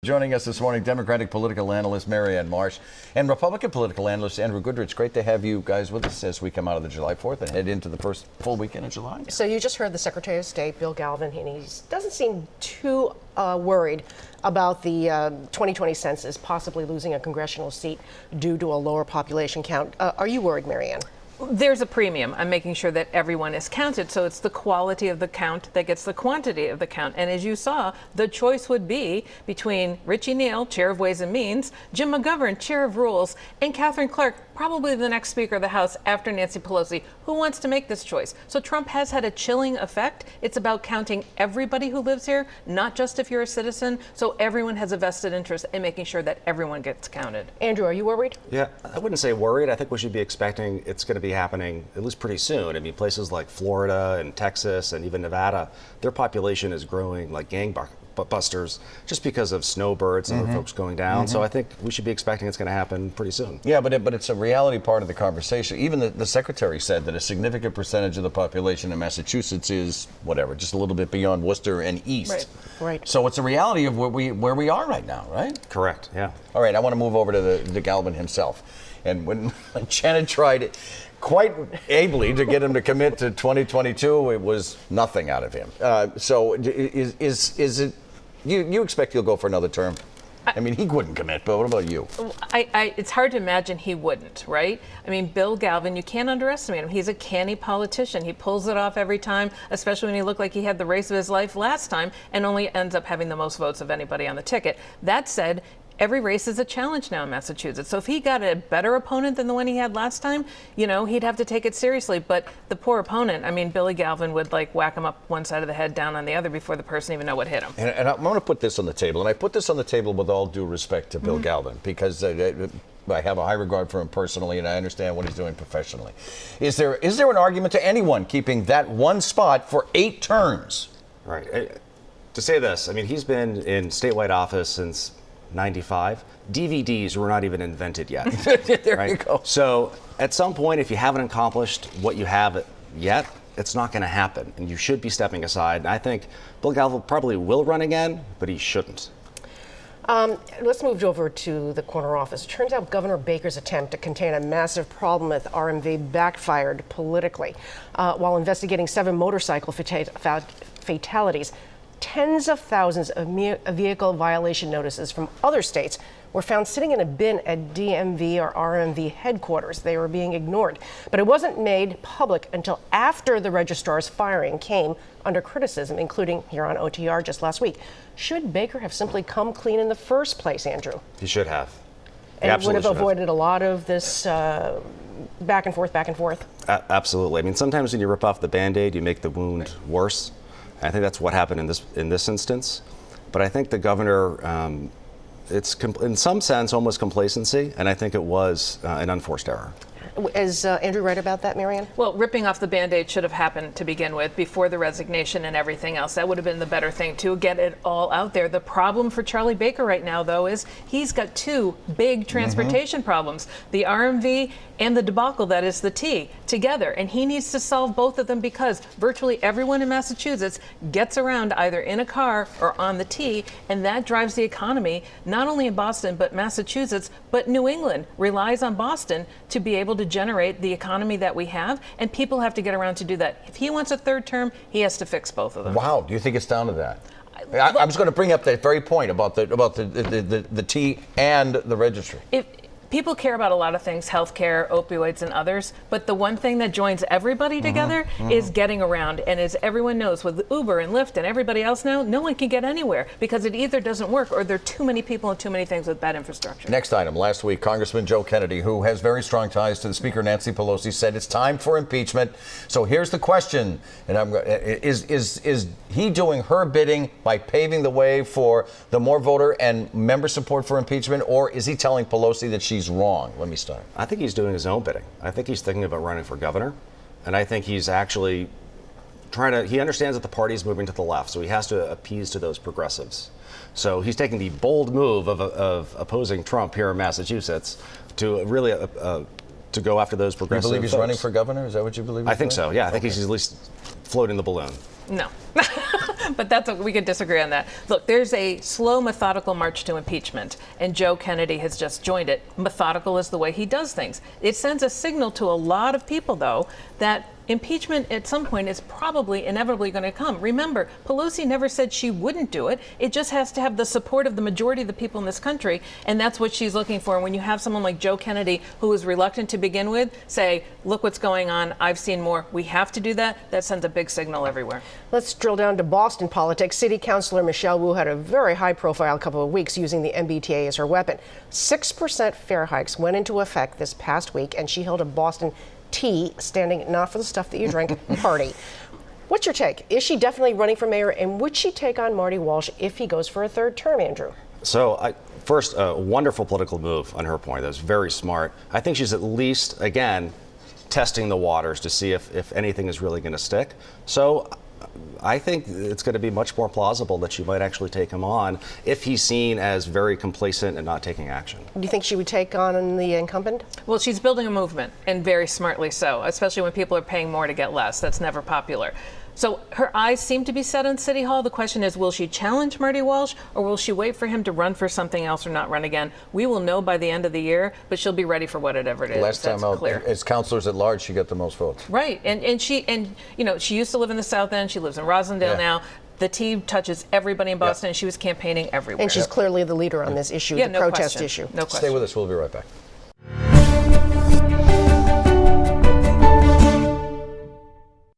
Joining us this morning, Democratic political analyst Marianne Marsh and Republican political analyst Andrew Goodrich. Great to have you guys with us as we come out of the July 4th and head into the first full weekend of July. So you just heard the Secretary of State, Bill Galvin, and he doesn't seem too worried about the 2020 census possibly losing a congressional seat due to a lower population count. Are you worried, Marianne? There's a premium. I'm making sure that everyone is counted. So it's the quality of the count that gets the quantity of the count. And as you saw, the choice would be between Richie Neal, Chair of Ways and Means, Jim McGovern, Chair of Rules, and Catherine Clark, probably the next Speaker of the House after Nancy Pelosi. Who wants to make this choice? So Trump has had a chilling effect. It's about counting everybody who lives here, not just if you're a citizen. So everyone has a vested interest in making sure that everyone gets counted. Andrew, are you worried? Yeah, I wouldn't say worried. I think we should be expecting it's going to be happening at least pretty soon. I mean, places like Florida and Texas and even Nevada, their population is growing like gangbusters just because of snowbirds and other folks going down. So I think we should be expecting it's going to happen pretty soon. Yeah, but it's a reality part of the conversation. Even the Secretary said that a significant percentage of the population in Massachusetts is, whatever, just a little bit beyond Worcester and east. Right. So it's a reality of where we are right now, right? Correct, yeah. All right, I want to move over to the Galvin himself. And when Shannon tried quite ably to get him to commit to 2022, it was nothing out of him. So is it, you expect he'll go for another term? I mean, he wouldn't commit, but what about you? It's hard to imagine he wouldn't, right? I mean, Bill Galvin, you can't underestimate him. He's a canny politician. He pulls it off every time, especially when he looked like he had the race of his life last time and only ends up having the most votes of anybody on the ticket. That said, every race is a challenge now in Massachusetts. So if he got a better opponent than the one he had last time, he'd have to take it seriously. But the poor opponent, I mean, Billy Galvin would whack him up one side of the head, down on the other before the person even know what hit him. And I'm going to put this on the table, and I put this on the table with all due respect to Bill Galvin, because I have a high regard for him personally, and I understand what he's doing professionally. Is there an argument to anyone keeping that one spot for 8 terms? Right. To say this, I mean, he's been in statewide office since 95. DVDs were not even invented yet. There you go. So at some point, if you haven't accomplished what you have yet, it's not going to happen, and you should be stepping aside. And I think Bill Galvin probably will run again, but he shouldn't. Let's move over to the corner office. It turns out Governor Baker's attempt to contain a massive problem with RMV backfired politically. While investigating 7 motorcycle fatalities, tens of thousands of vehicle violation notices from other states were found sitting in a bin at DMV or RMV headquarters. They were being ignored. But it wasn't made public until after the registrar's firing came under criticism, including here on OTR just last week. Should Baker have simply come clean in the first place, Andrew? He should have. And it would have avoided a lot of this back and forth. Absolutely. I mean, sometimes when you rip off the Band-Aid, you make the wound worse. I think that's what happened in this instance. But I think the governor, it's in some sense almost complacency, and I think it was an unforced error. Is Andrew right about that, Marianne? Well, ripping off the Band-Aid should have happened to begin with before the resignation and everything else. That would have been the better thing to get it all out there. The problem for Charlie Baker right now, though, is he's got 2 big transportation problems, the RMV and the debacle that is the T together. And he needs to solve both of them because virtually everyone in Massachusetts gets around either in a car or on the T, and that drives the economy, not only in Boston, but Massachusetts, but New England relies on Boston to be able to generate the economy that we have, and people have to get around to do that. If he wants a 3rd term, he has to fix both of them. Wow, do you think it's down to that? I was going to bring up that very point about the T and the registry. People care about a lot of things, healthcare, opioids, and others, but the one thing that joins everybody together is getting around. And as everyone knows, with Uber and Lyft and everybody else now, no one can get anywhere because it either doesn't work or there are too many people and too many things with bad infrastructure. Next item. Last week, Congressman Joe Kennedy, who has very strong ties to the Speaker Nancy Pelosi, said it's time for impeachment. So here's the question, and is he doing her bidding by paving the way for the more voter and member support for impeachment, or is he telling Pelosi that she's wrong? Let me start. I think he's doing his own bidding. I think he's thinking about running for governor, and I think he's actually he understands that the party is moving to the left, so he has to appease to those progressives. So he's taking the bold move of opposing Trump here in Massachusetts to really to go after those You progressive believe he's folks. running for governor? Is that what you believe? I think so. Yeah, I think he's at least floating the balloon. No. But we could disagree on that. Look, there's a slow, methodical march to impeachment, and Joe Kennedy has just joined it. Methodical is the way he does things. It sends a signal to a lot of people, though, that impeachment at some point is probably inevitably going to come. Remember, Pelosi never said she wouldn't do it. It just has to have the support of the majority of the people in this country, and that's what she's looking for. And when you have someone like Joe Kennedy, who was reluctant to begin with, say, look what's going on, I've seen more, we have to do that, that sends a big signal everywhere. Let's drill down to Boston politics. City Councilor Michelle Wu had a very high-profile couple of weeks using the MBTA as her weapon. 6% fare hikes went into effect this past week, and she held a Boston tea, standing not for the stuff that you drink, party. What's your take? Is she definitely running for mayor, and would she take on Marty Walsh if he goes for a third term, Andrew? So, first, a wonderful political move on her point. That was very smart. I think she's at least, again, testing the waters to see if anything is really going to stick. So I think it's going to be much more plausible that she might actually take him on if he's seen as very complacent and not taking action. Do you think she would take on the incumbent? Well, she's building a movement, and very smartly so, especially when people are paying more to get less. That's never popular. So her eyes seem to be set on City Hall. The question is, will she challenge Marty Walsh, or will she wait for him to run for something else or not run again? We will know by the end of the year, but she'll be ready for whatever it is. Last time out, clear. as councilors at large, she got the most votes. Right, and she she used to live in the South End. She lives in Rosendale now. The tea touches everybody in Boston, and she was campaigning everywhere. And she's clearly the leader on this issue, Yeah, the no protest question. issue. No question. Stay with us. We'll be right back.